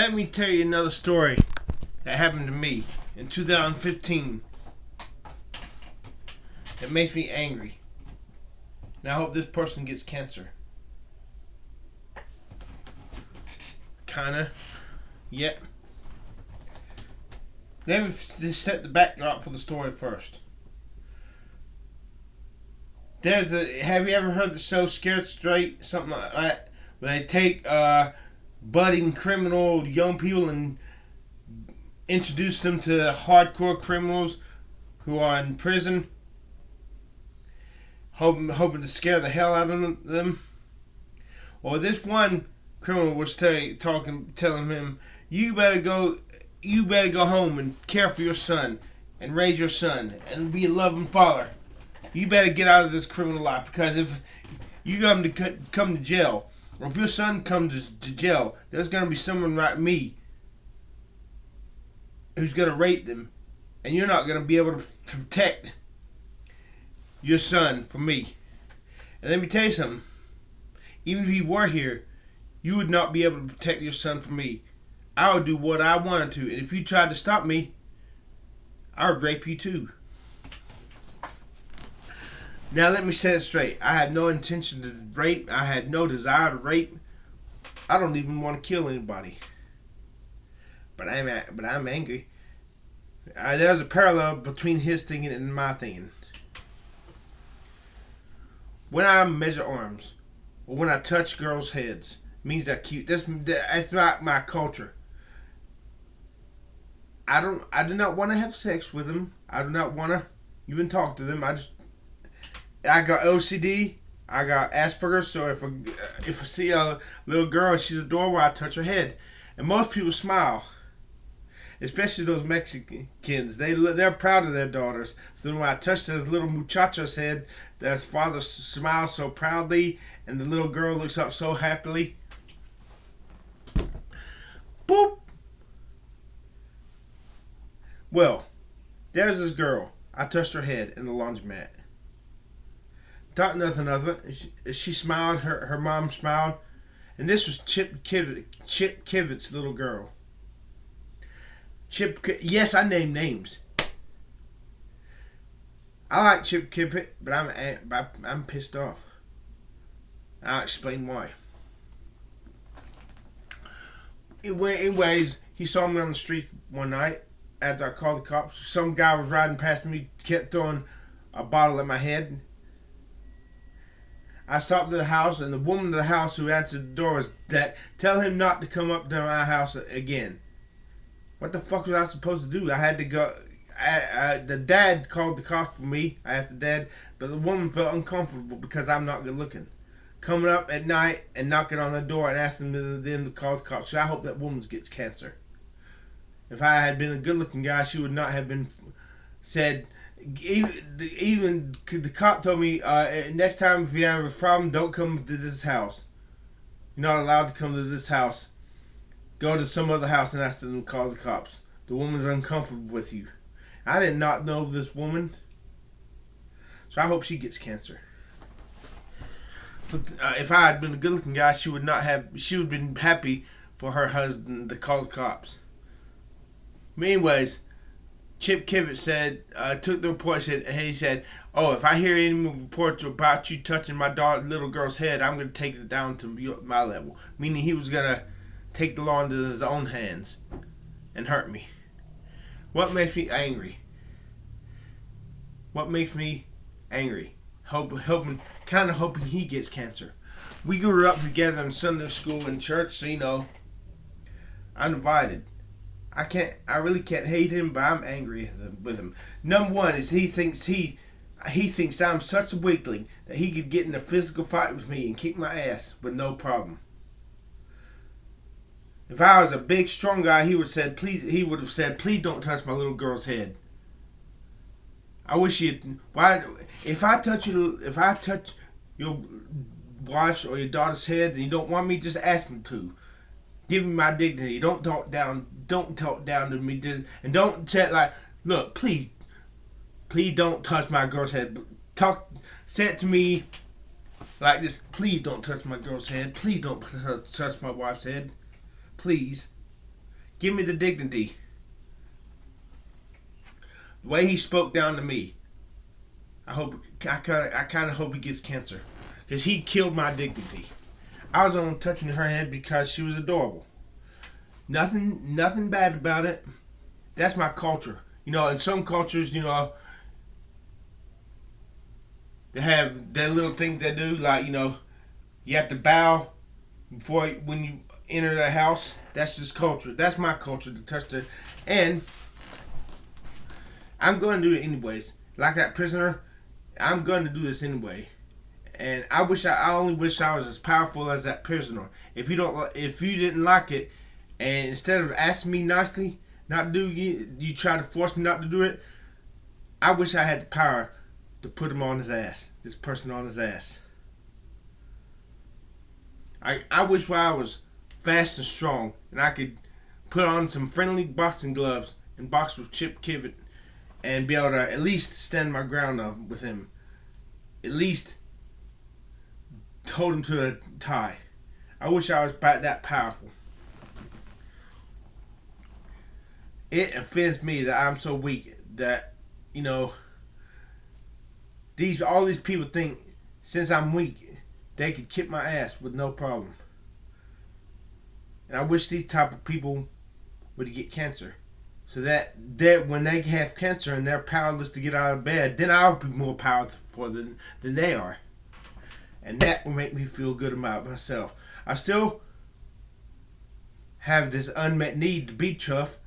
Let me tell you another story that happened to me in 2015. It makes me angry. And I hope this person gets cancer. Kinda. Yep. Let me just set the backdrop for the story first. Have you ever heard the show Scared Straight? Something like that. Where they take budding criminal young people and introduce them to hardcore criminals who are in prison, hoping to scare the hell out of them. Or this one criminal was telling him, you better go home and care for your son and raise your son and be a loving father. You better get out of this criminal life, because if you come to jail, or if your son comes to jail, there's going to be someone like me who's going to rape them, and you're not going to be able to protect your son from me. And let me tell you something. Even if you were here, you would not be able to protect your son from me. I would do what I wanted to, and if you tried to stop me, I would rape you too. Now let me set it straight. I had no intention to rape. I had no desire to rape. I don't even want to kill anybody. But I'm angry. There's a parallel between his thinking and my thinking. When I measure arms, or when I touch girls' heads, it means they're cute. That's not my culture. I do not want to have sex with them. I do not want to even talk to them. I got OCD. I got Asperger's. So if I see a little girl and she's adorable, I touch her head. And most people smile, especially those Mexicans. They're proud of their daughters. So when I touch this little muchacho's head, their father smiles so proudly, and the little girl looks up so happily. Boop. Well, there's this girl. I touched her head in the laundromat. Thought nothing of it. She smiled. Her mom smiled, and this was Chip Kivett's little girl. Yes, I named names. I like Chip Kivett, but I'm pissed off. I'll explain why. Anyways, he saw me on the street one night after I called the cops. Some guy was riding past me, kept throwing a bottle at my head. I stopped at the house, and the woman in the house who answered the door was that, tell him not to come up to my house again. What the fuck was I supposed to do? I had to go. The dad called the cops for me. I asked the dad, but the woman felt uncomfortable because I'm not good looking. Coming up at night and knocking on the door and asking them to call the cops. So I hope that woman gets cancer. If I had been a good looking guy, she would not have been said. Even the cop told me, next time if you have a problem, don't come to this house. You're not allowed to come to this house. Go to some other house and ask them to call the cops. The woman's uncomfortable with you. I did not know this woman, so I hope she gets cancer. But, if I had been a good-looking guy, she would have been happy for her husband to call the cops. Anyways, Chip Kivett took the report. He said, "Oh, if I hear any reports about you touching my little girl's head, I'm going to take it down to my level." Meaning he was going to take the law into his own hands and hurt me. What makes me angry? Hoping he gets cancer. We grew up together in Sunday school and church, so I'm divided. I really can't hate him, but I'm angry with him. Number one is he thinks I'm such a weakling that he could get in a physical fight with me and kick my ass with no problem. If I was a big, strong guy, he would have said, please don't touch my little girl's head. I wish if I touch your wife's or your daughter's head and you don't want me, just ask me to. Give me my dignity. Don't talk down to me. And don't say look, please don't touch my girl's head. Say it to me like this. Please don't touch my girl's head. Please don't touch my wife's head. Please. Give me the dignity. The way he spoke down to me. I kind of hope he gets cancer. Because he killed my dignity. I was only touching her head because she was adorable. Nothing bad about it. That's my culture. You know, in some cultures, you know, they have that little thing they do, like, you know, you have to bow when you enter the house. That's just culture. That's my culture, to touch the... And I'm going to do it anyways. Like that prisoner, I'm going to do this anyway. And I only wish I was as powerful as that prisoner. If you didn't like it, and instead of asking me nicely not to do it, you try to force me not to do it. I wish I had the power to put him on his ass. This person on his ass. I wish while I was fast and strong, and I could put on some friendly boxing gloves and box with Chip Kivet, and be able to at least stand my ground up with him. At least hold him to a tie. I wish I was that powerful. It offends me that I'm so weak that, you know, all these people think since I'm weak they could kick my ass with no problem. And I wish these type of people would get cancer. So that when they have cancer and they're powerless to get out of bed, then I'll be more powerful than they are. And that will make me feel good about myself. I still have this unmet need to be tough,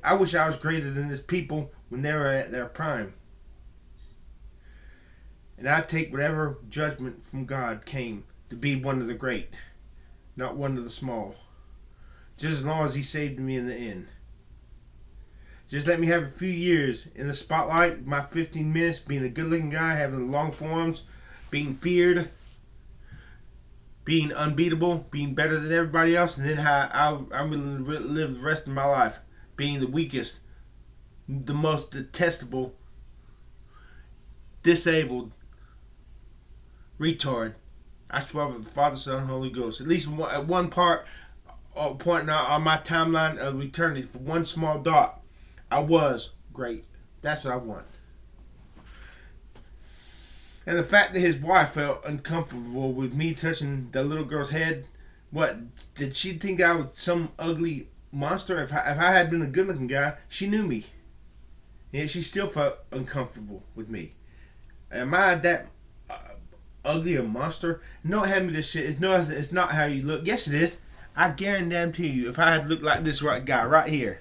I wish I was greater than these people when they were at their prime. And I take whatever judgment from God came to be one of the great, not one of the small. Just as long as he saved me in the end. Just let me have a few years in the spotlight, my 15 minutes, being a good looking guy, having long forms, being feared, being unbeatable, being better than everybody else, and then how I'm going to live the rest of my life being the weakest, the most detestable, disabled, retard. I swear by the Father, Son, and Holy Ghost. At least at one point on my timeline of eternity, for one small dot, I was great. That's what I want. And the fact that his wife felt uncomfortable with me touching the little girl's head, what, did she think I was some ugly monster? If I had been a good looking guy, she knew me. And she still felt uncomfortable with me. Am I that ugly a monster? Don't hand me this shit. It's not how you look. Yes, it is. I guarantee you, if I had looked like this guy right here,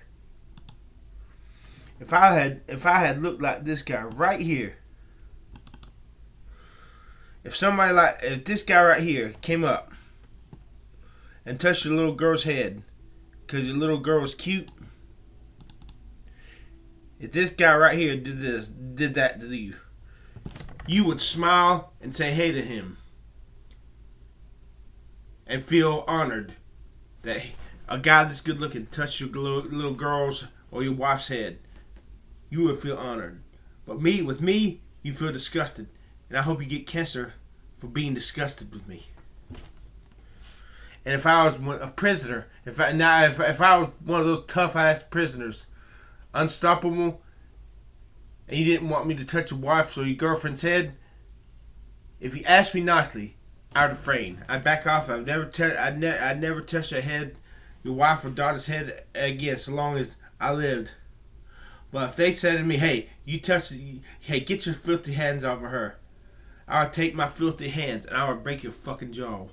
if I had looked like this guy right here, if this guy right here came up and touched your little girl's head because your little girl was cute, if this guy right here did that to you, you would smile and say hey to him and feel honored that a guy that's good looking touched your little girl's or your wife's head. You would feel honored. But with me, you feel disgusted. And I hope you get cancer for being disgusted with me. And if I was a prisoner, if I was one of those tough ass prisoners, unstoppable, and you didn't want me to touch your wife's or your girlfriend's head, if you asked me nicely, I'd refrain. I'd back off. I'd never touch your head, your wife or daughter's head again, so long as I lived. But if they said to me, hey, get your filthy hands off of her, I would take my filthy hands and I would break your fucking jaw.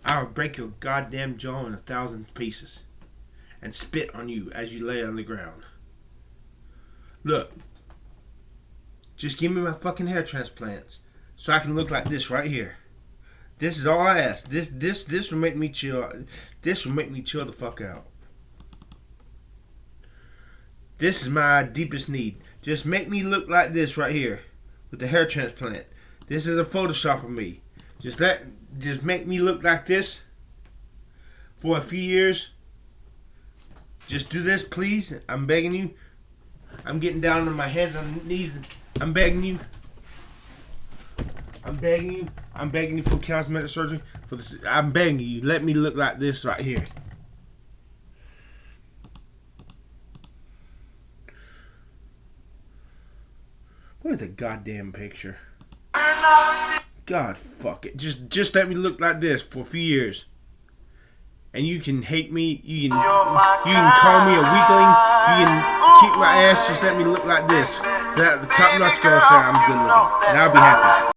I would break your goddamn jaw in 1,000 pieces and spit on you as you lay on the ground. Look, just give me my fucking hair transplants so I can look like this right here. This is all I ask. This will make me chill. This will make me chill the fuck out. This is my deepest need. Just make me look like this right here with the hair transplant. This is a Photoshop of me. Just make me look like this for a few years. Just do this, please. I'm begging you. I'm getting down on my hands and knees. I'm begging you. I'm begging you. I'm begging you for cosmetic surgery. For this, I'm begging you. Let me look like this right here. Where's the goddamn picture? God, fuck it. Just let me look like this for a few years. And you can hate me. You can call me a weakling. You can kick my ass. Just let me look like this. So that the top notch girl say I'm good looking, and I'll be happy.